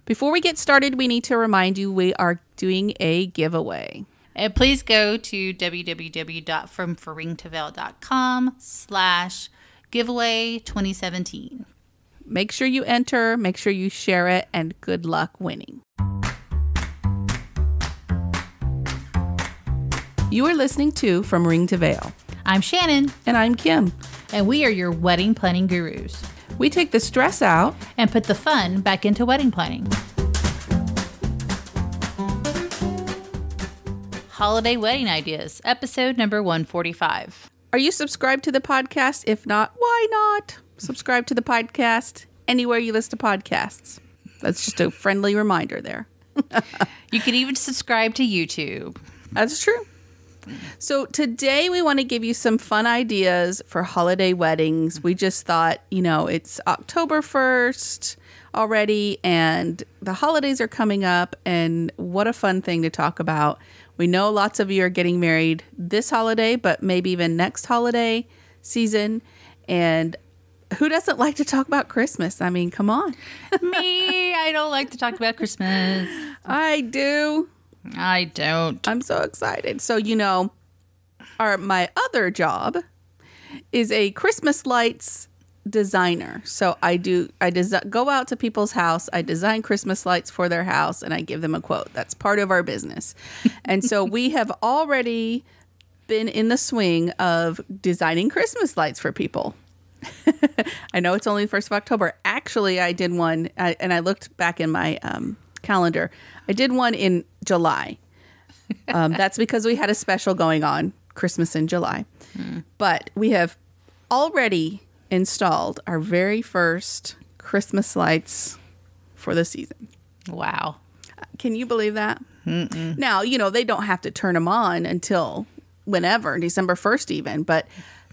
Before we get started, we need to remind you we are doing a giveaway. And please go to www.fromforringtavel.com/giveaway 2017. Make sure you enter, make sure you share it, and good luck winning. You are listening to From Ring to Veil. I'm Shannon. And I'm Kim. And we are your wedding planning gurus. We take the stress out and put the fun back into wedding planning. Holiday Wedding Ideas, episode number 145. Are you subscribed to the podcast? If not, why not? Subscribe to the podcast anywhere you listen to podcasts. That's just a friendly reminder there. You can even subscribe to YouTube. That's true. So today we want to give you some fun ideas for holiday weddings. We just thought, it's October 1st already and the holidays are coming up, and what a fun thing to talk about. We know lots of you are getting married this holiday, but maybe even next holiday season. And who doesn't like to talk about Christmas? I mean, come on. Me, I don't like to talk about Christmas. I do. I don't. I'm so excited. So, my other job is a Christmas lights designer. So I go out to people's house, I design Christmas lights for their house, and I give them a quote. That's part of our business. And so we have already been in the swing of designing Christmas lights for people. I know it's only the 1st of October. Actually, I did one, and I looked back in my calendar. I did one in July. That's because we had a special going on, Christmas in July. But we have already installed our very first Christmas lights for the season. Wow. Can you believe that? Mm-mm. Now, they don't have to turn them on until whenever, December 1st even, but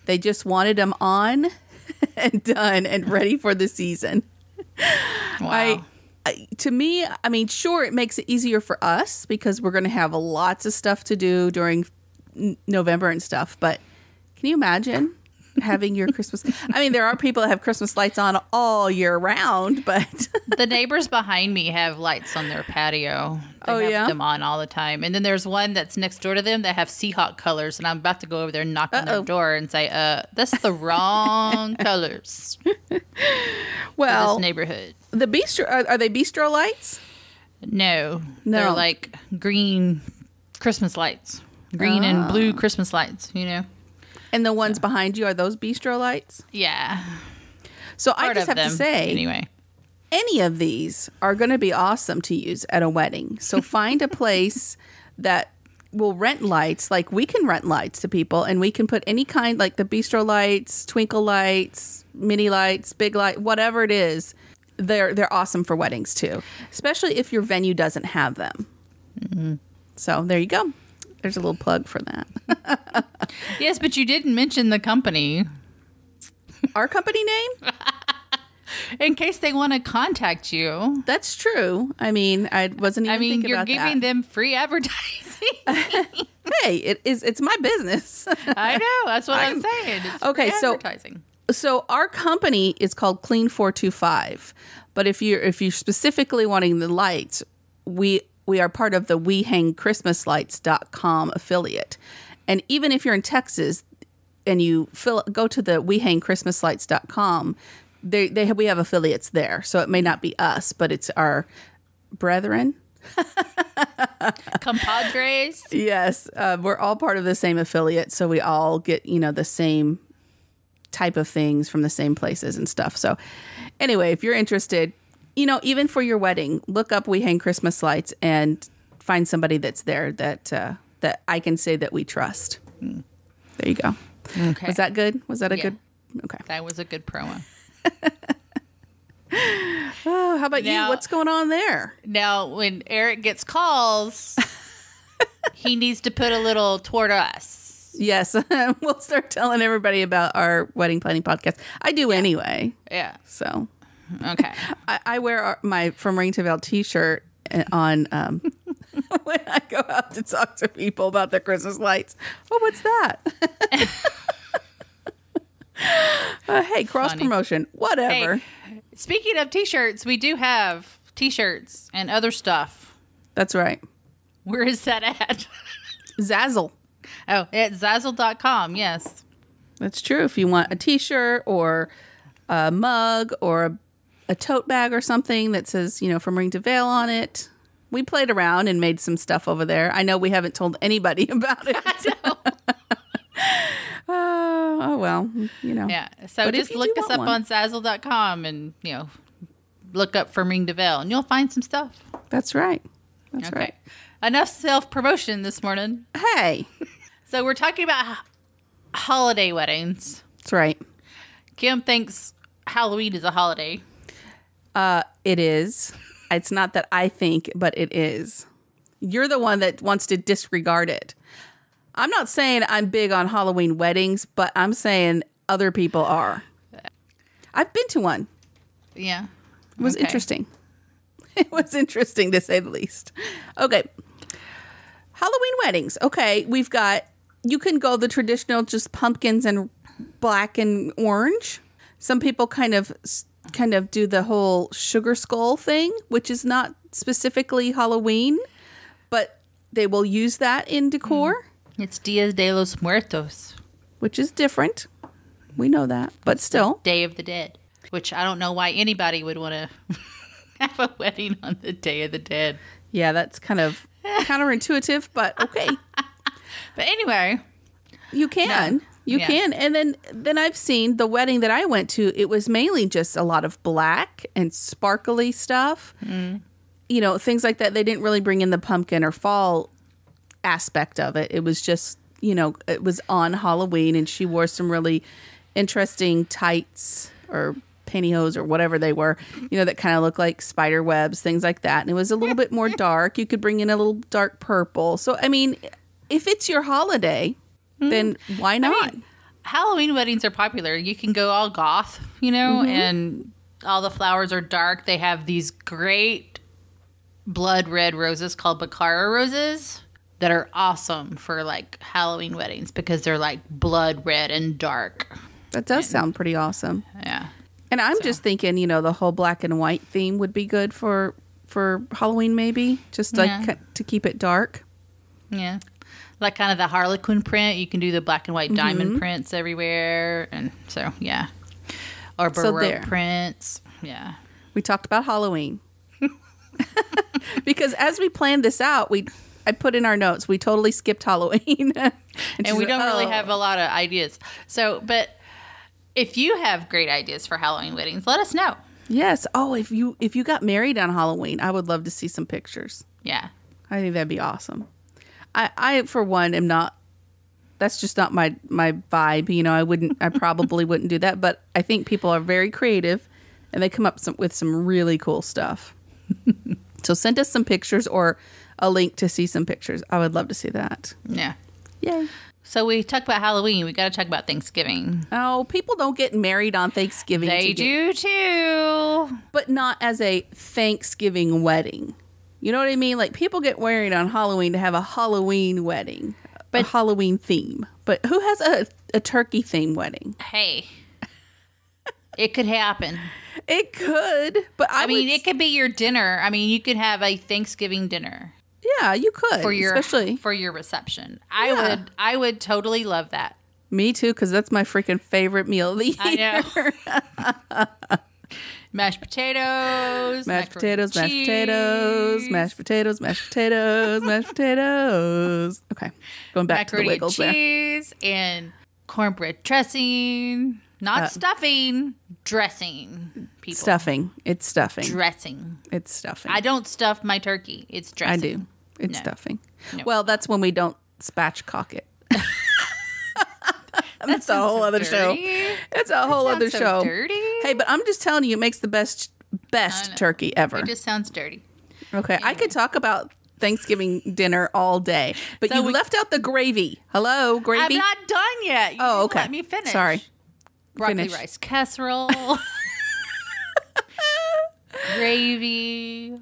they just wanted them on and done and ready for the season. Wow. To me, sure, it makes it easier for us because we're going to have lots of stuff to do during November and stuff. But can you imagine having your Christmas? There are people that have Christmas lights on all year round, but the neighbors behind me have lights on their patio. They have them on all the time. And then there's one that's next door to them that have Seahawk colors. And I'm about to go over there and knock on their door and say, that's the wrong colors. Well, for this neighborhood. The bistro, are they bistro lights? No. They're like green Christmas lights. Green and blue Christmas lights, And the ones behind you, are those bistro lights? Yeah. So I just have to say, anyway, any of these are going to be awesome to use at a wedding. So find a place that will rent lights. Like we can rent lights to people, and we can put any kind, like the bistro lights, twinkle lights, mini lights, big light, whatever it is. They're awesome for weddings too, especially if your venue doesn't have them. Mm-hmm. So there you go. There's a little plug for that. Yes, but you didn't mention the company. Our company name? In case they want to contact you. That's true. I wasn't even thinking about that. You're giving them free advertising. Hey, it's my business. I know. That's what I'm saying. It's okay, free advertising. So our company is called Clean 425. But if you're specifically wanting the lights, we are part of the WeHangChristmasLights.com affiliate. And even if you're in Texas and you go to the WeHangChristmasLights.com, we have affiliates there. So it may not be us, but it's our brethren. Compadres. Yes. We're all part of the same affiliate. So we all get, the same type of things from the same places and stuff. So anyway, if you're interested, even for your wedding, look up We Hang Christmas Lights and find somebody that's there that I can say that we trust. There you go. Okay. Was that good? Was that a good? Okay. That was a good promo. Oh, how about you? What's going on there? Now, when Eric gets calls, he needs to put a little toward us. Yes. We'll start telling everybody about our wedding planning podcast. I do anyway. Yeah. So. Okay. I wear my From Ring to Veil t-shirt on when I go out to talk to people about their Christmas lights. Oh, what's that? Hey, cross promotion, whatever. Hey, speaking of t-shirts, we do have T-shirts and other stuff. That's right. Where is that at? Zazzle. Oh, at Zazzle.com, yes. That's true. If you want a T-shirt or a mug or a tote bag or something that says, from Ring to Veil on it. We played around and made some stuff over there. I know we haven't told anybody about it. I know. Oh, well, Yeah. So just look us up on Zazzle.com and, look up From Ring to Veil and you'll find some stuff. That's right. That's right. Enough self-promotion this morning. Hey. So we're talking about holiday weddings. That's right. Kim thinks Halloween is a holiday. It is. It's not that I think, but it is. You're the one that wants to disregard it. I'm not saying I'm big on Halloween weddings, but I'm saying other people are. I've been to one. Yeah. It was interesting. It was interesting, to say the least. Okay. Halloween weddings. Okay. You can go the traditional, just pumpkins and black and orange. Some people kind of do the whole sugar skull thing, which is not specifically Halloween, but they will use that in decor. It's Dia de los Muertos. Which is different. We know that, but still. Day of the Dead, which I don't know why anybody would want to have a wedding on the Day of the Dead. Yeah, that's kind of counterintuitive, but okay. But anyway. You can. You can. And then I've seen the wedding that I went to, it was mainly just a lot of black and sparkly stuff. Mm. Things like that. They didn't really bring in the pumpkin or fall aspect of it. It was just, it was on Halloween and she wore some really interesting tights or pantyhose or whatever they were, that kind of looked like spider webs, things like that. And it was a little bit more dark. You could bring in a little dark purple. So, I mean, if it's your holiday, then why not? I mean, Halloween weddings are popular. You can go all goth, and all the flowers are dark. They have these great blood red roses called Baccara roses that are awesome for like Halloween weddings because they're like blood red and dark. That does sound pretty awesome. Yeah. And I'm just thinking, the whole black and white theme would be good for Halloween maybe, just like to keep it dark. Yeah. Like kind of the Harlequin print. You can do the black and white diamond prints everywhere. And so, yeah. Or Baroque prints. Yeah. We talked about Halloween. Because as we planned this out, I put in our notes, we totally skipped Halloween. and we don't really have a lot of ideas. So, but if you have great ideas for Halloween weddings, let us know. Yes. Oh, if you got married on Halloween, I would love to see some pictures. Yeah. I think that'd be awesome. I for one am not, that's just not my vibe. I probably wouldn't do that, but I think people are very creative and they come up with some really cool stuff. So send us some pictures or a link to see some pictures. I would love to see that. Yeah. Yay. So we talked about Halloween. We got to talk about Thanksgiving. Oh, people don't get married on Thanksgiving. They do too. But not as a Thanksgiving wedding. You know what I mean? Like people get married on Halloween to have a Halloween wedding, a Halloween theme. But who has a turkey theme wedding? Hey, it could happen. It could, but I mean, it could be your dinner. I mean, you could have a Thanksgiving dinner. Yeah, you could especially for your reception. I would totally love that. Me too, because that's my freaking favorite meal of the year. I know. Mashed potatoes, mashed potatoes, mashed potatoes, mashed potatoes, mashed potatoes, mashed potatoes. Okay, going back to the wiggles there. Cheese and cornbread dressing, not stuffing, dressing. People. Stuffing. It's stuffing. Dressing. It's stuffing. I don't stuff my turkey. It's dressing. I do. It's stuffing. No. Well, that's when we don't spatchcock it. That's a whole other show. It's a whole other show. Dirty. Hey, but I'm just telling you, it makes the best turkey ever. It just sounds dirty. Okay, anyway. I could talk about Thanksgiving dinner all day, but you left out the gravy. Hello, gravy. I'm not done yet. You didn't let me finish. Sorry. Broccoli rice casserole, gravy,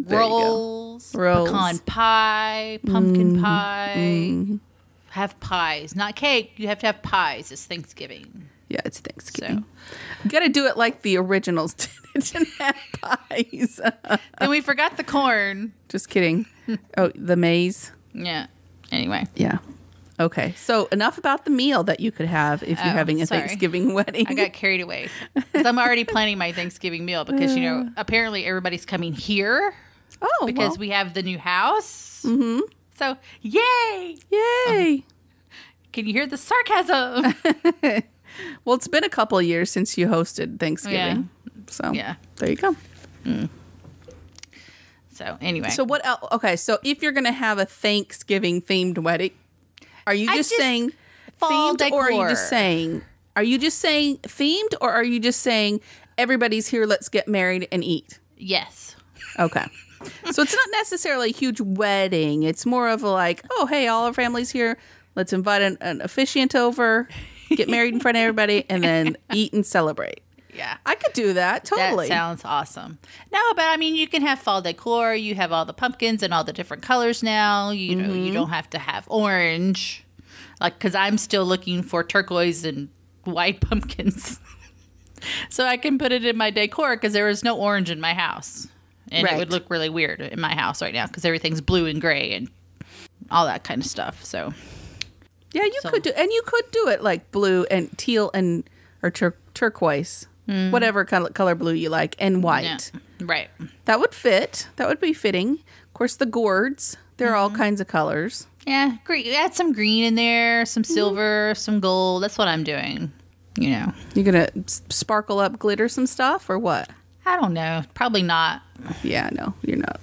rolls, pecan pie, pumpkin pie. Have pies, not cake. You have to have pies. It's Thanksgiving. Yeah, it's Thanksgiving. You got to do it like the originals didn't have pies. Then we forgot the corn. Just kidding. Oh, the maize. Yeah. Anyway. Yeah. Okay. So enough about the meal that you could have if you're having a Thanksgiving wedding. I got carried away. Because I'm already planning my Thanksgiving meal because, apparently everybody's coming here. Oh, because we have the new house. Mm-hmm. So, yay! Yay! Can you hear the sarcasm? Well, it's been a couple of years since you hosted Thanksgiving. Yeah. So, there you go. Mm. So, anyway. So, what else? Okay, so if you're going to have a Thanksgiving themed wedding, are you just saying themed decor. or are you just saying themed or are you just saying everybody's here, let's get married and eat? Yes. Okay. So it's not necessarily a huge wedding. It's more of a like, oh, hey, all our family's here. Let's invite an officiant over, get married in front of everybody, and then eat and celebrate. Yeah. I could do that. Totally. That sounds awesome. No, but I mean, you can have fall decor. You have all the pumpkins and all the different colors now. You know, you don't have to have orange. Like, because I'm still looking for turquoise and white pumpkins. So I can put it in my decor because there is no orange in my house. And it would look really weird in my house right now because everything's blue and gray and all that kind of stuff. So, yeah, you could do it like blue and teal and or turquoise, whatever color blue you like, and white. Yeah, right. That would fit. That would be fitting. Of course, the gourds. There are all kinds of colors. Yeah, great. Add some green in there, some silver, some gold. That's what I'm doing. You know, you're gonna sparkle up, glitter some stuff, or what? I don't know. Probably not. Yeah, no, you're not.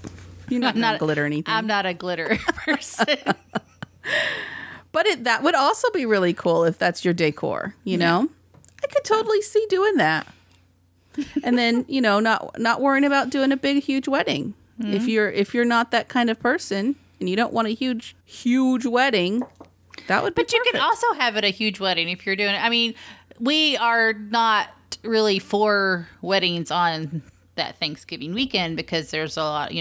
You're not going to glitter anything. I'm not a glitter person. But that would also be really cool if that's your decor, you know? I could totally see doing that. And then, not worrying about doing a big, huge wedding. Mm-hmm. If you're not that kind of person and you don't want a huge wedding, that would be perfect. You can also have it a huge wedding if you're doing it. I mean, we are not really for weddings on that Thanksgiving weekend because there's a lot,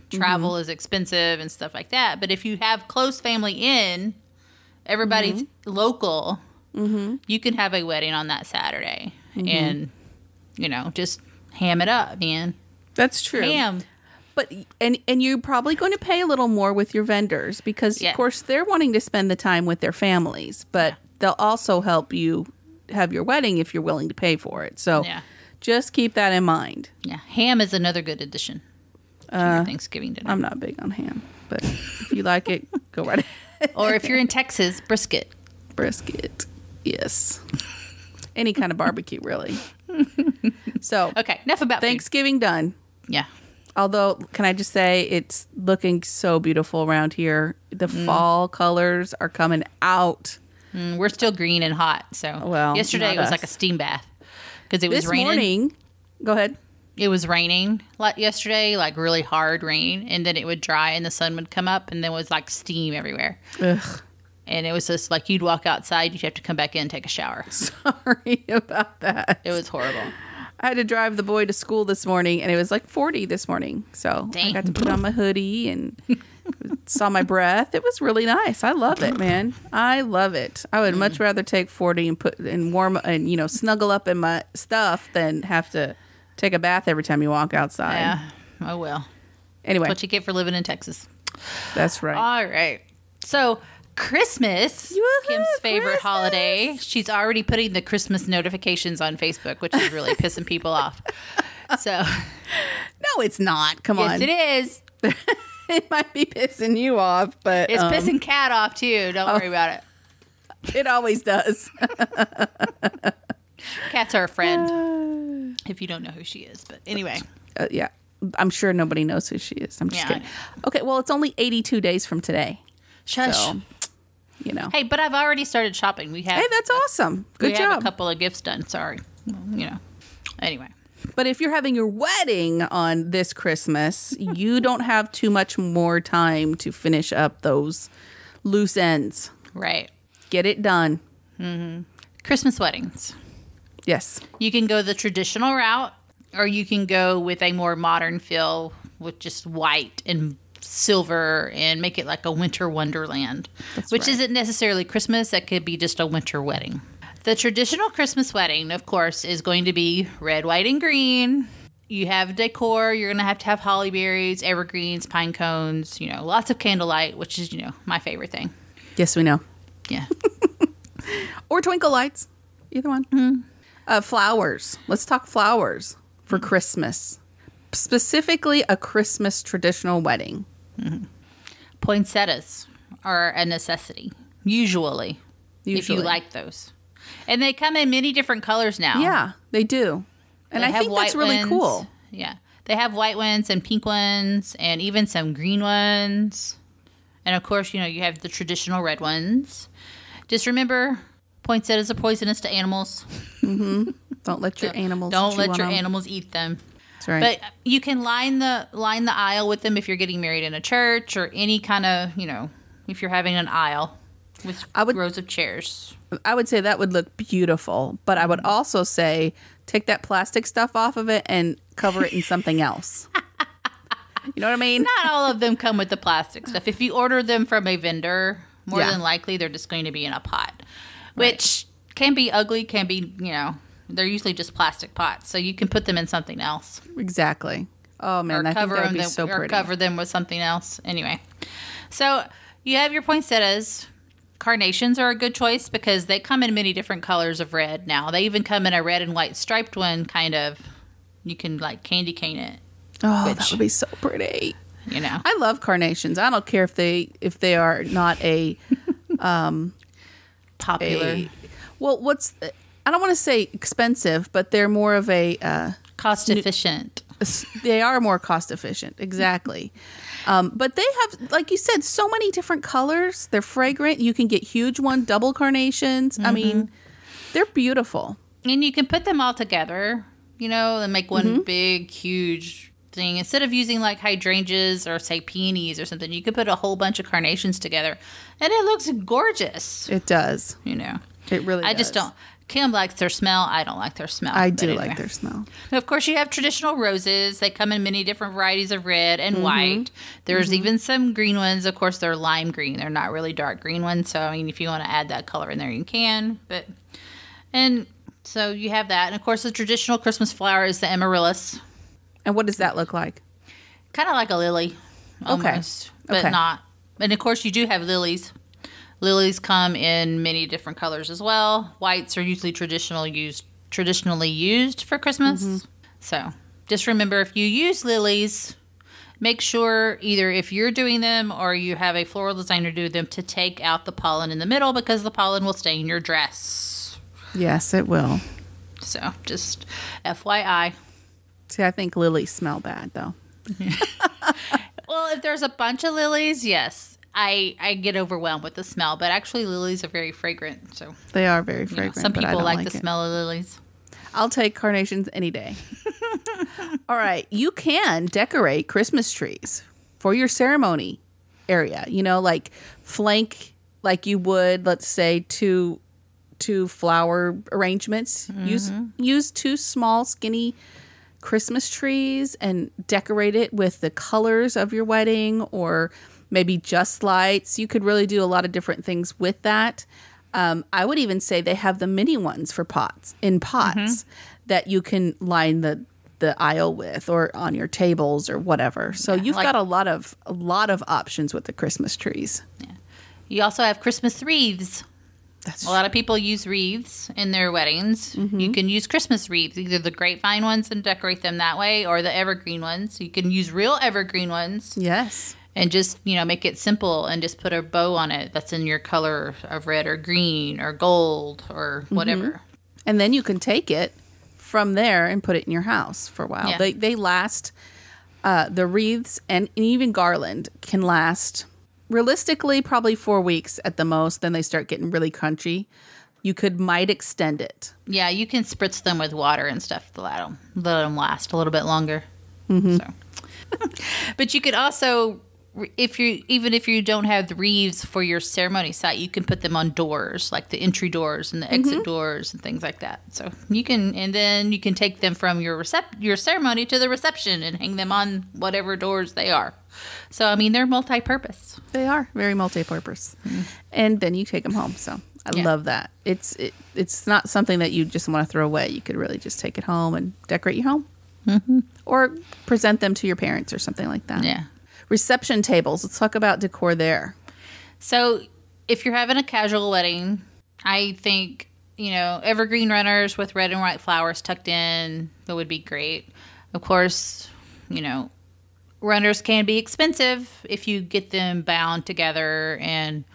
travel is expensive and stuff like that. But if you have close family in, everybody's local, you can have a wedding on that Saturday and, just ham it up, man. That's true. Ham. But and you're probably going to pay a little more with your vendors because, of course, they're wanting to spend the time with their families. But they'll also help you have your wedding if you're willing to pay for it. So just keep that in mind. Yeah. Ham is another good addition to your Thanksgiving dinner. I'm not big on ham, but if you like it, go right ahead. Or if you're in Texas, brisket. Brisket. Yes. Any kind of barbecue, really. So, okay, enough about Thanksgiving done. Yeah. Although, can I just say, it's looking so beautiful around here. The fall colors are coming out. We're still green and hot. So yesterday it was like a steam bath because it was raining. This morning, go ahead. It was raining yesterday, like really hard rain, and then it would dry and the sun would come up, and there was like steam everywhere. Ugh. And it was just like you'd walk outside, you'd have to come back in and take a shower. Sorry about that. It was horrible. I had to drive the boy to school this morning, and it was like 40 this morning. So I got to put on my hoodie and saw my breath. It was really nice. I love it, man. I love it. I would much rather take 40 and put in warm and snuggle up in my stuff than have to take a bath every time you walk outside. Yeah. Oh well. Anyway, that's what you get for living in Texas. That's right. All right. So Christmas, Kim's favorite holiday. She's already putting the Christmas notifications on Facebook, which is really pissing people off. So, no, it's not. Come on. Yes, it is. It might be pissing you off, but it's pissing Kat off too. Don't worry about it. It always does. Kat's our friend. If you don't know who she is, but anyway. Yeah, I'm sure nobody knows who she is. I'm just kidding. Okay, well, it's only 82 days from today. Shush. So, Hey, but I've already started shopping. Hey, that's awesome. Good job. We have a couple of gifts done. Sorry. Anyway. But if you're having your wedding on this Christmas, you don't have too much more time to finish up those loose ends. Right. Get it done. Mm-hmm. Christmas weddings. Yes. You can go the traditional route, or you can go with a more modern feel with just white and silver and make it like a winter wonderland, which isn't necessarily Christmas. That could be just a winter wedding. The traditional Christmas wedding, of course, is going to be red, white, and green. You have decor. You're going to have holly berries, evergreens, pine cones, lots of candlelight, which is, my favorite thing. Yes, we know. Yeah. Or twinkle lights. Either one. Mm-hmm. Flowers. Let's talk flowers for Christmas. Specifically, a Christmas traditional wedding. Mm-hmm. Poinsettias are a necessity, usually, if you like those. And they come in many different colors now. Yeah, they do. And I think that's really cool. Yeah. They have white ones and pink ones and even some green ones. And, of course, you have the traditional red ones. Just remember, poinsettias are poisonous to animals. Mm-hmm. Don't let your animals animals eat them. That's right. But you can line the aisle with them if you're getting married in a church or any kind of, if you're having an aisle with rows of chairs. I would say that would look beautiful. But I would also say take that plastic stuff off of it and cover it in something else. You know what I mean? Not all of them come with the plastic stuff. If you order them from a vendor, more than likely they're just going to be in a pot, which can be ugly, can be, they're usually just plastic pots. So you can put them in something else. Exactly. Oh, man, I think that would be so pretty. Or cover them with something else. Anyway, so you have your poinsettias. Carnations are a good choice because they come in many different colors of red now. They even come in a red and white striped one, kind of. You can, candy cane it. Oh, that would be so pretty. I love carnations. I don't care if they are not a popular. I don't want to say expensive, but they're more of a cost efficient. They are more cost efficient, exactly. But they have, like you said, so many different colors. They're fragrant. You can get huge double carnations. Mm-hmm. I mean, they're beautiful. And you can put them all together, and make one big, huge thing. Instead of using hydrangeas or say peonies or something, you could put a whole bunch of carnations together and it looks gorgeous. It does. It really does. I just don't. Kim likes their smell. I don't like their smell. I do like their smell. Of course, you have traditional roses. They come in many different varieties of red and white. There's even some green ones. Of course, they're lime green. They're not really dark green ones. So, if you want to add that color in there, you can. And so you have that. And, of course, the traditional Christmas flower is the amaryllis. And what does that look like? Kind of like a lily, almost, but not. And, of course, you do have lilies. Lilies come in many different colors as well. Whites are usually traditionally used for Christmas. So just remember, if you use lilies, make sure either if you're doing them or you have a floral designer do them to take out the pollen in the middle because the pollen will stain your dress. Yes, it will. So just FYI. See, I think lilies smell bad, though. Well, if there's a bunch of lilies, yes. I get overwhelmed with the smell, but actually lilies are very fragrant. So they are very fragrant. Some people like the smell of lilies. I'll take carnations any day. All right. You can decorate Christmas trees for your ceremony area. Flank like you would, let's say, two flower arrangements. Use two small, skinny Christmas trees and decorate it with the colors of your wedding or maybe just lights. You could really do a lot of different things with that. I would even say they have the mini ones for pots that you can line the aisle with or on your tables or whatever. So you've got a lot of options with the Christmas trees. Yeah. You also have Christmas wreaths. A lot of people use wreaths in their weddings. You can use Christmas wreaths, either the grapevine ones and decorate them that way or the evergreen ones. You can use real evergreen ones. Yes. And just, make it simple and just put a bow on it that's in your color of red or green or gold or whatever. And then you can take it from there and put it in your house for a while. Yeah. They last, the wreaths and even garland can last realistically probably 4 weeks at the most. Then they start getting really crunchy. You might extend it. Yeah, you can spritz them with water and stuff to let them last a little bit longer. So. But you could also... if you don't have the wreaths for your ceremony site, you can put them on doors, like the entry doors and the exit doors and things like that. So you can take them from your ceremony to the reception and hang them on whatever doors they are. So they're multi-purpose. They are very multi-purpose, and then you take them home. So I love that. It's not something that you just want to throw away. You could really just take it home and decorate your home. Mm-hmm. Or present them to your parents or something like that. Yeah. Reception tables. Let's talk about decor there. So if you're having a casual wedding, I think, evergreen runners with red and white flowers tucked in, that would be great. Of course, runners can be expensive if you get them bound together, and,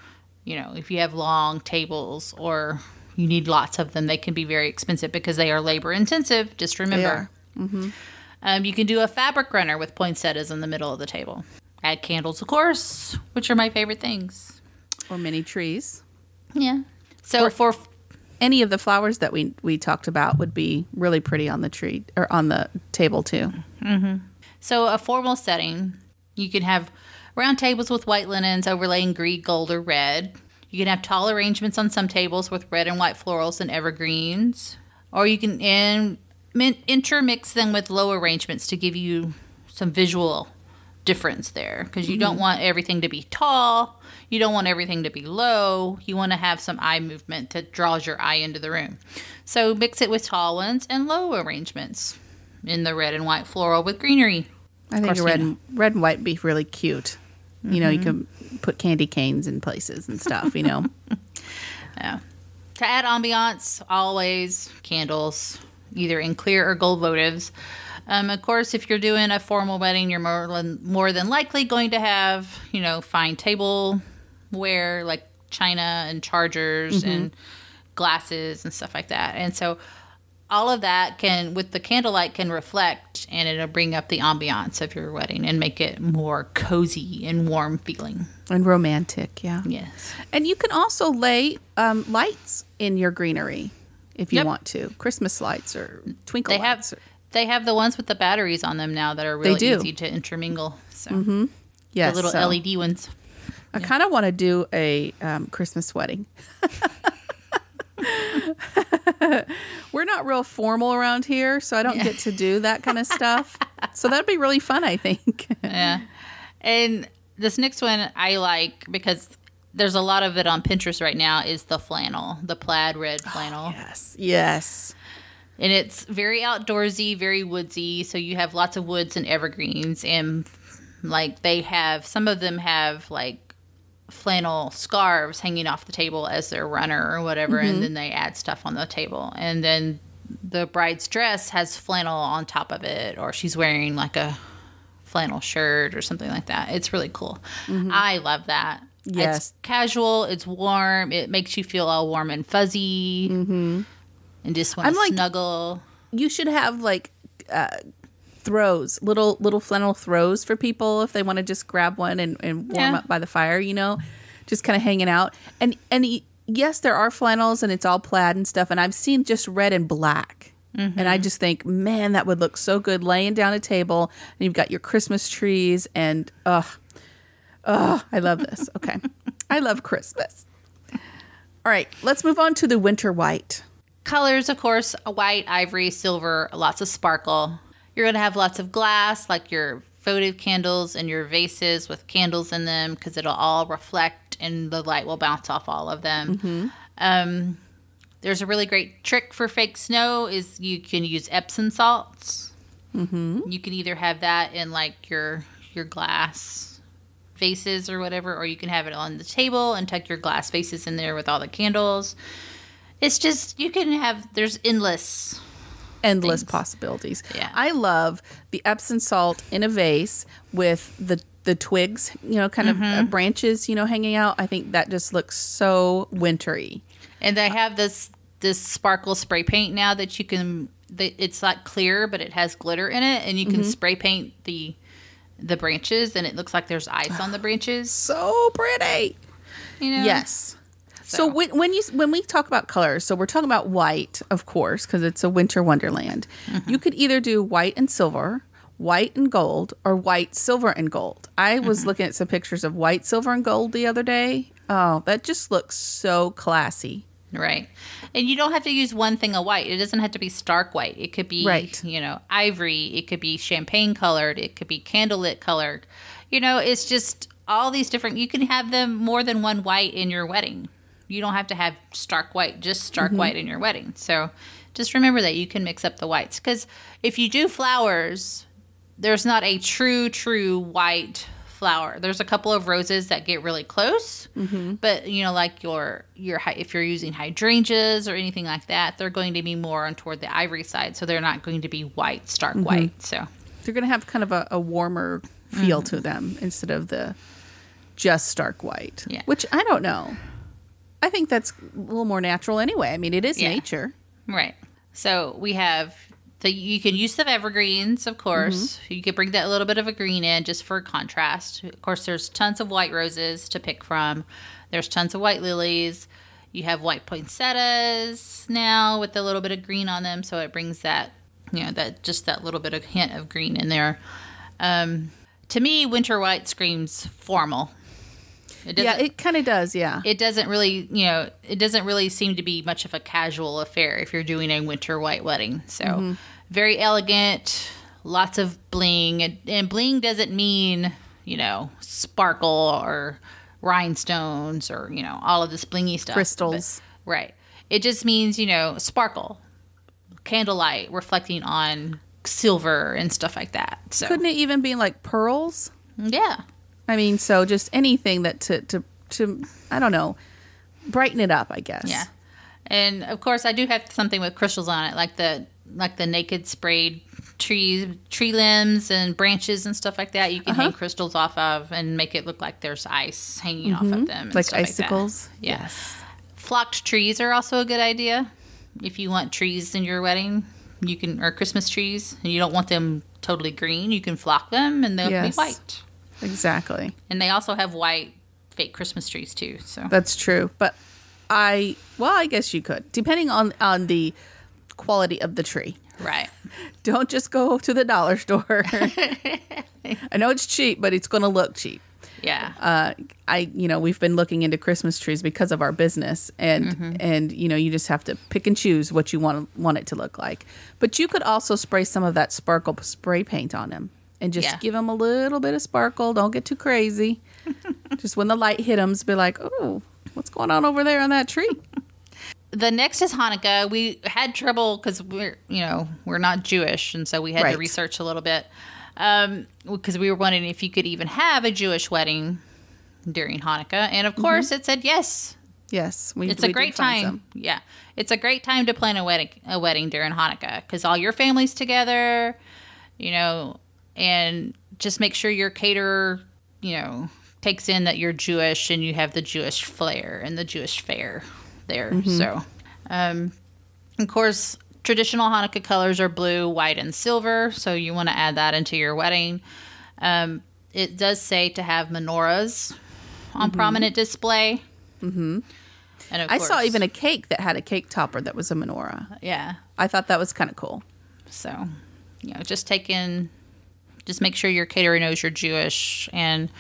if you have long tables or you need lots of them, they can be very expensive because they are labor intensive. Just remember. Mm-hmm. You can do a fabric runner with poinsettias in the middle of the table. Add candles, of course, which are my favorite things. Or mini trees. Yeah. So for any of the flowers that we talked about would be really pretty on the tree or on the table too. Mm-hmm. So a formal setting, you can have round tables with white linens overlaying green, gold, or red. You can have tall arrangements on some tables with red and white florals and evergreens. Or you can intermix them with low arrangements to give you some visual difference there, because you don't want everything to be tall. You don't want everything to be low. You want to have some eye movement that draws your eye into the room. So mix it with tall ones and low arrangements in the red and white floral with greenery. I think red and white would be really cute. Mm-hmm. You can put candy canes in places and stuff, Yeah. To add ambiance, always candles, either in clear or gold votives. Of course, if you're doing a formal wedding, you're more than likely going to have, fine tableware like china and chargers and glasses and stuff like that. And so all of that with the candlelight can reflect, and it'll bring up the ambiance of your wedding and make it more cozy and warm feeling. And romantic, yeah. Yes. And you can also lay lights in your greenery if you want to. Christmas lights or twinkle lights. They have the ones with the batteries on them now that are really easy to intermingle. So Yes, the little LED ones. I kind of want to do a Christmas wedding. We're not real formal around here, so I don't get to do that kind of stuff. So that'd be really fun, I think. Yeah. And this next one I like because there's a lot of it on Pinterest right now is the flannel, the plaid red flannel. Oh, yes. And it's very outdoorsy, very woodsy. So you have lots of woods and evergreens. And some of them have flannel scarves hanging off the table as their runner or whatever. And then they add stuff on the table. And then the bride's dress has flannel on top of it, or she's wearing a flannel shirt or something like that. It's really cool. I love that. Yes. It's casual. It's warm. It makes you feel all warm and fuzzy. And just want to snuggle. You should have throws, little flannel throws for people if they want to just grab one and warm up by the fire, just kind of hanging out. And yes, there are flannels and it's all plaid and stuff. And I've seen just red and black. And I just think, man, that would look so good laying down a table. And you've got your Christmas trees and, I love this. Okay. I love Christmas. All right. Let's move on to the winter white. Colors, of course, white, ivory, silver, lots of sparkle. You're going to have lots of glass, like your votive candles and your vases with candles in them, because it'll all reflect and the light will bounce off all of them. There's a really great trick for fake snow is you can use Epsom salts. You can either have that in your glass vases or whatever, or you can have it on the table and tuck your glass vases in there with all the candles. It's just, there's endless things. Possibilities. Yeah. I love the Epsom salt in a vase with the twigs, kind of branches, hanging out. I think that just looks so wintry. And they have this sparkle spray paint now that you can, it's clear, but it has glitter in it, and you can spray paint the branches, and it looks like there's ice on the branches. So pretty. Yes. So when we talk about colors, so we're talking about white, of course, because it's a winter wonderland. You could either do white and silver, white and gold, or white, silver, and gold. I was looking at some pictures of white, silver, and gold the other day. Oh, that just looks so classy. Right. And you don't have to use one thing of white. It doesn't have to be stark white. It could be, ivory. It could be champagne colored. It could be candlelit colored. It's just all these different, you can have them more than one white in your wedding. You don't have to have stark white, just stark white in your wedding. So just remember that you can mix up the whites. Because if you do flowers, there's not a true white flower. There's a couple of roses that get really close. But, you know, like if you're using hydrangeas or anything like that, they're going to be more on toward the ivory side. So they're not going to be white, stark white. So they're going to have kind of a warmer feel to them instead of the just stark white. Yeah. Which I don't know. I think that's a little more natural anyway. I mean, it is nature. Right. So we have you can use the evergreens, of course. You could bring that a little bit of a green in just for contrast. Of course, there's tons of white roses to pick from. There's tons of white lilies. You have white poinsettias now with a little bit of green on them, so it brings that, you know, that little bit of hint of green in there. To me, winter white screams formal. It kind of does, yeah. It doesn't really seem to be much of a casual affair if you're doing a winter white wedding. So very elegant, lots of bling. And bling doesn't mean, you know, sparkle or rhinestones or, you know, all of this blingy stuff. Crystals. But, right. It just means, you know, sparkle, candlelight reflecting on silver and stuff like that. So couldn't it even be like pearls? Yeah. I mean, so just anything that to I don't know, brighten it up, I guess. Yeah. And of course, I do have something with crystals on it, like the naked sprayed tree limbs and branches and stuff like that. You can hang crystals off of and make it look like there's ice hanging off of them, like icicles. Like that. Yes. Flocked trees are also a good idea. If you want trees in your wedding, you can, or Christmas trees, and you don't want them totally green, you can flock them and they'll be white. Exactly. And they also have white fake Christmas trees too. So that's true. But I guess you could, depending on the quality of the tree. Right. Don't just go to the dollar store. I know it's cheap, but it's going to look cheap. Yeah. We've been looking into Christmas trees because of our business, and you just have to pick and choose what you want it to look like. But you could also spray some of that sparkle spray paint on them and just give them a little bit of sparkle. Don't get too crazy. Just when the light hit them, be like, oh, what's going on over there on that tree? The next is Hanukkah. We had trouble because we're not Jewish, and so we had to research a little bit. Because we were wondering if you could even have a Jewish wedding during Hanukkah. And of course it said yes. Yes. It's a great time. Yeah. It's a great time to plan a wedding during Hanukkah because all your family's together, and just make sure your caterer, takes in that you're Jewish and you have the Jewish flair and the Jewish fare there. So, of course, traditional Hanukkah colors are blue, white, and silver, so you want to add that into your wedding. It does say to have menorahs on prominent display. And I saw even a cake that had a cake topper that was a menorah. Yeah. I thought that was kind of cool. So, just make sure your caterer knows you're Jewish and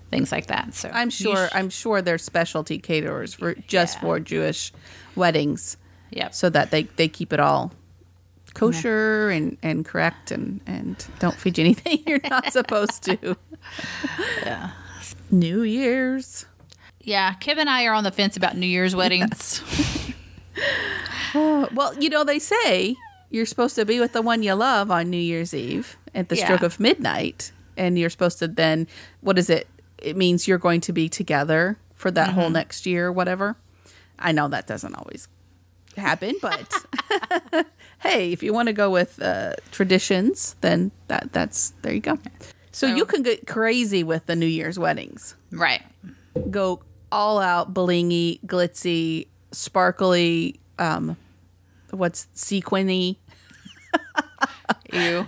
things like that. So I'm sure there's specialty caterers for Jewish weddings. Yep. So that they keep it all kosher and correct and don't feed you anything you're not supposed to. Yeah. New Year's. Yeah. Kim and I are on the fence about New Year's weddings. Well, they say you're supposed to be with the one you love on New Year's Eve at the stroke of midnight. And you're supposed to then, what is it? It means you're going to be together for that whole next year or whatever. I know that doesn't always happen, but hey, if you want to go with traditions, then that's there you go. So you can get crazy with the New Year's weddings, right? Go all out, blingy, glitzy, sparkly. What's sequiny? Ew.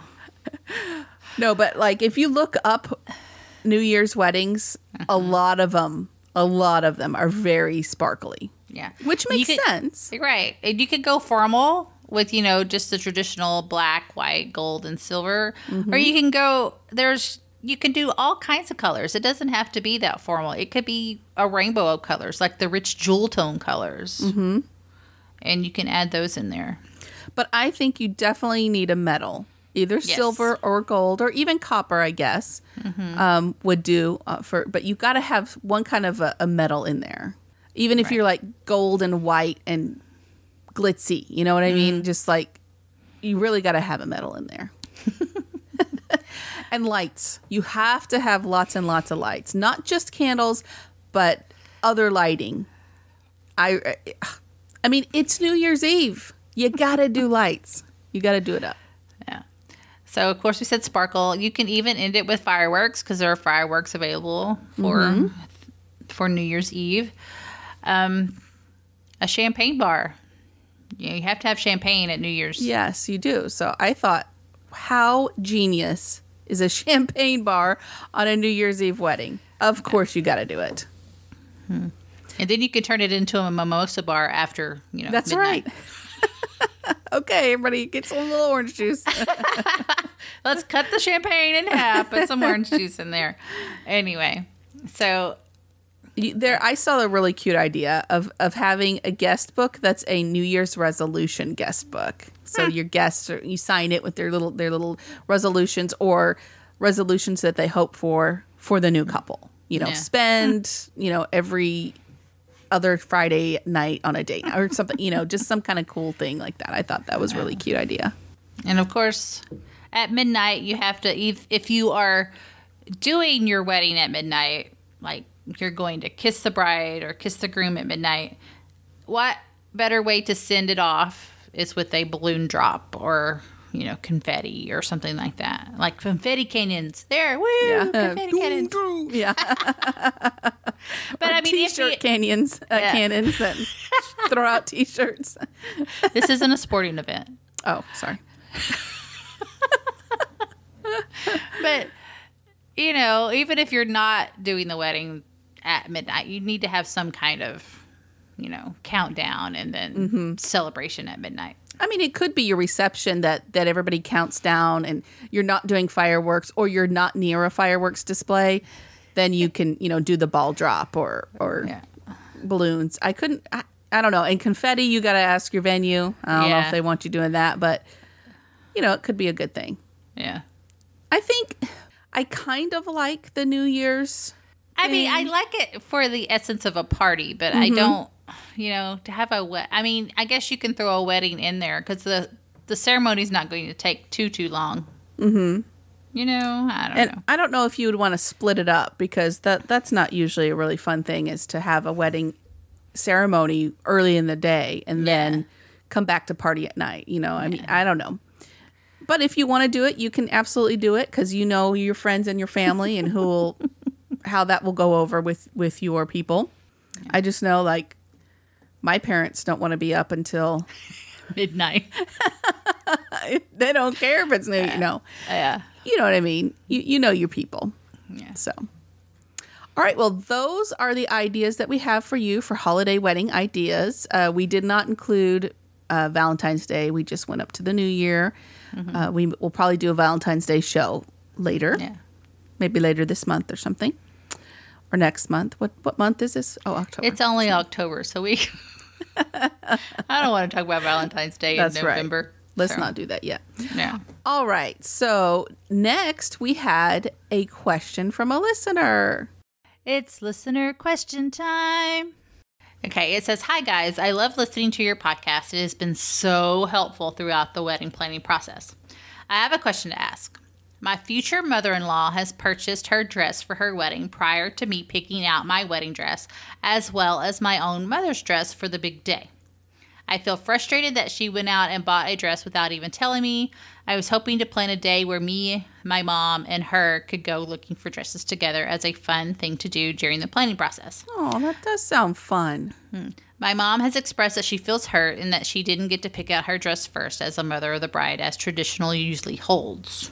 No, but like if you look up New Year's weddings, a lot of them are very sparkly. Yeah. Which makes sense. Right. And you could go formal with, just the traditional black, white, gold, and silver. Or you can you can do all kinds of colors. It doesn't have to be that formal. It could be a rainbow of colors, like the rich jewel tone colors. And you can add those in there. But I think you definitely need a metal. Either silver or gold or even copper, I guess, would do but you got to have one kind of a metal in there. Even if you're like gold and white and glitzy, you know what I mean? Just like, you really got to have a metal in there. And lights. You have to have lots and lots of lights. Not just candles, but other lighting. I mean, it's New Year's Eve. You got to do lights. You got to do it up. Yeah. So, of course, we said sparkle. You can even end it with fireworks because there are fireworks available for New Year's Eve. A champagne bar. You have to have champagne at New Year's. Yes, you do. So I thought, how genius is a champagne bar on a New Year's Eve wedding? Of course you got to do it. And then you can turn it into a mimosa bar after, That's midnight. right. Okay, everybody get some little orange juice. Let's cut the champagne in half, put some orange juice in there. Anyway, so I saw a really cute idea of having a guest book that's a New Year's resolution guest book. So your guests, you sign it with their little resolutions or resolutions that they hope for the new couple. Spend every other Friday night on a date or something. Just some kind of cool thing like that. I thought that was a really cute idea. And of course, at midnight you have to, if you are doing your wedding at midnight, like you're going to kiss the bride or kiss the groom at midnight, what better way to send it off is with a balloon drop or, confetti or something like that. Like confetti cannons. There, woo! Yeah. Confetti cannons. Yeah. But I mean, T-shirt cannons that throw out T-shirts. This isn't a sporting event. Oh, sorry. But, even if you're not doing the wedding at midnight, you need to have some kind of, countdown and then celebration at midnight. I mean, it could be your reception that everybody counts down and you're not doing fireworks or you're not near a fireworks display. Then you can, do the ball drop or balloons. I don't know. And confetti, you got to ask your venue. I don't know if they want you doing that, but, it could be a good thing. Yeah. I think I kind of like the New Year's thing. I mean, I like it for the essence of a party, but I don't, to have I mean, I guess you can throw a wedding in there because the ceremony's not going to take too long. Mm-hmm. I don't know. I don't know if you would want to split it up because that's not usually a really fun thing is to have a wedding ceremony early in the day and then come back to party at night. I mean, I don't know. But if you want to do it, you can absolutely do it because your friends and your family and how that will go over with your people. Yeah. I just know, like, my parents don't want to be up until midnight. They don't care if it's new, Yeah. You know what I mean? You know your people. Yeah. So, all right. Well, those are the ideas that we have for you for holiday wedding ideas. We did not include Valentine's Day. We just went up to the New Year. We will probably do a Valentine's Day show later. Yeah. Maybe later this month or something. Or next month. What month is this? Oh, October. It's only October, so we... I don't want to talk about Valentine's Day in November. Right. Let's not do that yet. No. All right. So next we had a question from a listener. It's listener question time. Okay, it says, "Hi guys, I love listening to your podcast. It has been so helpful throughout the wedding planning process. I have a question to ask. My future mother-in-law has purchased her dress for her wedding prior to me picking out my wedding dress, as well as my own mother's dress for the big day. I feel frustrated that she went out and bought a dress without even telling me. I was hoping to plan a day where me, my mom, and her could go looking for dresses together as a fun thing to do during the planning process." Oh, that does sound fun. My mom has expressed that she feels hurt and that she didn't get to pick out her dress first as a mother of the bride, as traditional usually holds.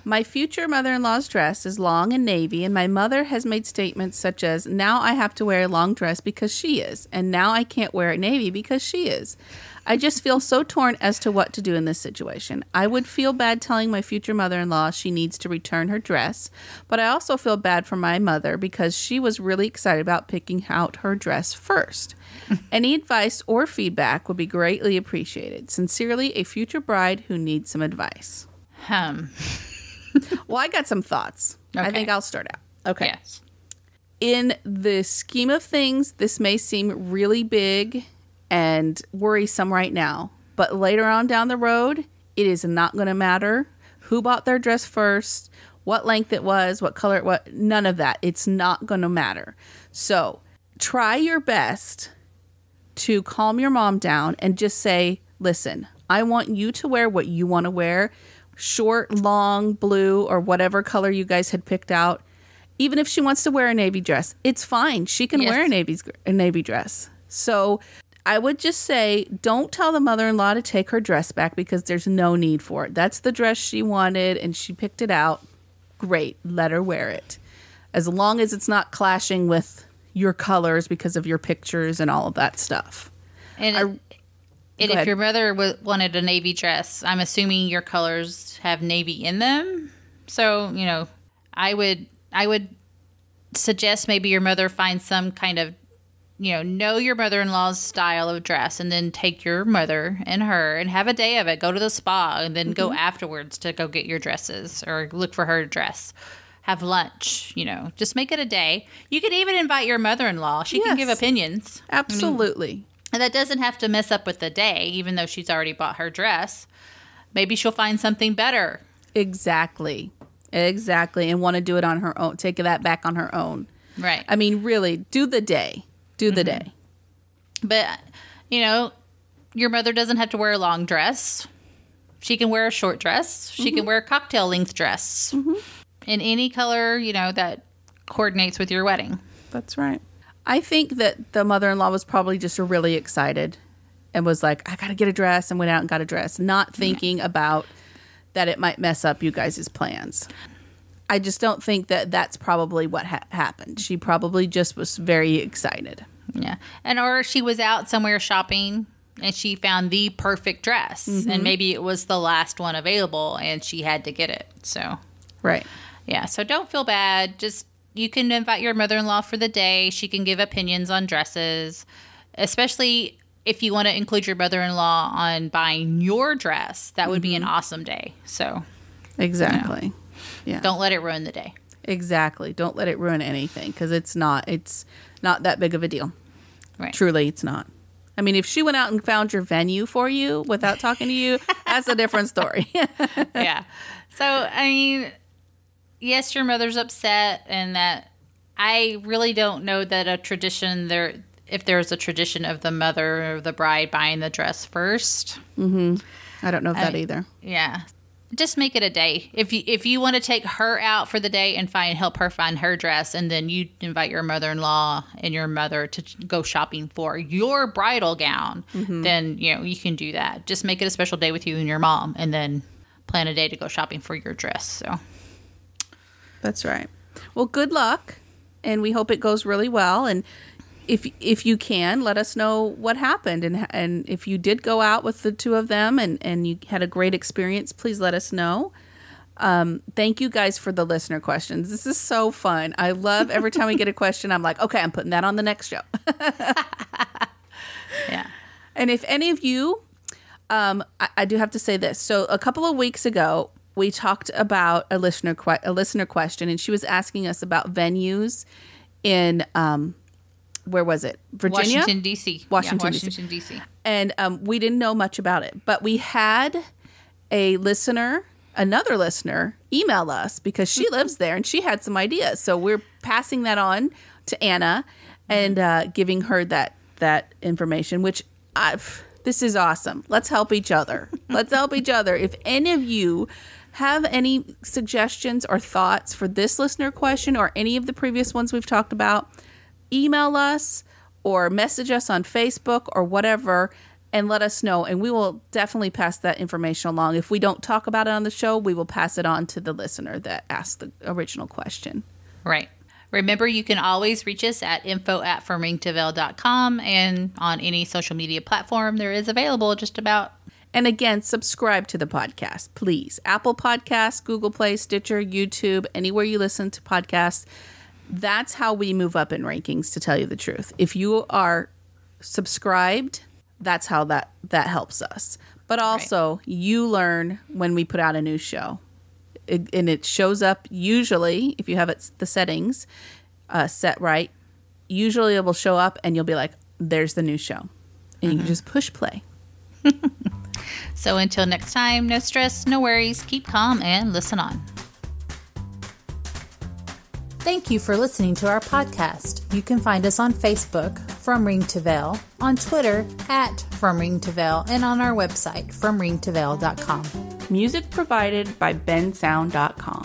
My future mother-in-law's dress is long and navy, and my mother has made statements such as, now I have to wear a long dress because she is, and now I can't wear it navy because she is. I just feel so torn as to what to do in this situation. I would feel bad telling my future mother-in-law she needs to return her dress, but I also feel bad for my mother because she was really excited about picking out her dress first. Any advice or feedback would be greatly appreciated. Sincerely, a future bride who needs some advice. Well, I got some thoughts. Okay. I think I'll start out. Okay. Yes. in the scheme of things, this may seem really big and worrisome right now, but later on down the road, it is not going to matter who bought their dress first, what length it was, what color it was, none of that. It's not going to matter. So try your best to calm your mom down and just say, listen, I want you to wear what you want to wear, short, long, blue, or whatever color you guys had picked out. Even if she wants to wear a navy dress, it's fine. She can wear a navy dress. So I would just say, don't tell the mother-in-law to take her dress back because there's no need for it. That's the dress she wanted and she picked it out. Great. Let her wear it. As long as it's not clashing with your colors because of your pictures and all of that stuff. And if your mother wanted a navy dress, I'm assuming your colors have navy in them. So, I would suggest maybe your mother find some kind of, know your mother-in-law's style of dress and then take your mother and her and have a day of it. Go to the spa and then go afterwards to go get your dresses or look for her dress. Have lunch, just make it a day. You could even invite your mother-in-law. She can give opinions. Absolutely. And that doesn't have to mess up with the day, even though she's already bought her dress. Maybe she'll find something better. Exactly. And want to do it on her own. Take that back on her own. Right. I mean, really, do the day. Do the day. But, your mother doesn't have to wear a long dress. She can wear a short dress. She can wear a cocktail length dress. In any color, that coordinates with your wedding. That's right. I think that the mother-in-law was probably just really excited and was like, I got to get a dress, and went out and got a dress, not thinking about that it might mess up you guys' plans. I just don't think that that's probably what happened. She probably just was very excited. Yeah. Or she was out somewhere shopping and she found the perfect dress. And maybe it was the last one available and she had to get it. So, right. Yeah. So don't feel bad. Just, you can invite your mother-in-law for the day. She can give opinions on dresses, especially if you want to include your mother-in-law on buying your dress. That would be an awesome day. So, exactly. Yeah. Don't let it ruin the day. Exactly. Don't let it ruin anything because it's not that big of a deal. Right. Truly, it's not. I mean, if she went out and found your venue for you without talking to you, that's a different story. Yeah. So, I mean, yes, your mother's upset, and that I really don't know that if there's a tradition of the mother or the bride buying the dress first. I don't know if that either. Yeah. Just make it a day. If you want to take her out for the day and help her find her dress, and then you invite your mother-in-law and your mother to go shopping for your bridal gown, then you can do that. Just make it a special day with you and your mom, and then plan a day to go shopping for your dress. So that's right. Well, good luck, and we hope it goes really well. And if you can, let us know what happened. And if you did go out with the two of them and you had a great experience, please let us know. Thank you guys for the listener questions. This is so fun. I love every time we get a question, I'm like, okay, I'm putting that on the next show. Yeah. And if any of you, I do have to say this. So a couple of weeks ago, we talked about a listener question, and she was asking us about venues in, where was it? Virginia? Washington, D.C. Washington, D.C. And we didn't know much about it. But we had another listener, email us because she lives there and she had some ideas. So we're passing that on to Anna and giving her that information, which this is awesome. Let's help each other. Let's help each other. If any of you have any suggestions or thoughts for this listener question or any of the previous ones we've talked about, email us or message us on Facebook or whatever and let us know. And we will definitely pass that information along. If we don't talk about it on the show, we will pass it on to the listener that asked the original question. Right. Remember, you can always reach us at info@formingtonvale.com, and on any social media platform there is available just about. And again, subscribe to the podcast, please. Apple Podcasts, Google Play, Stitcher, YouTube, anywhere you listen to podcasts. That's how we move up in rankings, to tell you the truth. If you are subscribed, that's how that helps us. But also, you learn when we put out a new show. And it shows up usually, if you have the settings, set right, usually it will show up and you'll be like, there's the new show. And you can just push play. So until next time, no stress, no worries. Keep calm and listen on. Thank you for listening to our podcast. You can find us on Facebook, From Ring to Veil, on Twitter, @From Ring to Veil, and on our website, FromRingToVeil.com. Music provided by bensound.com.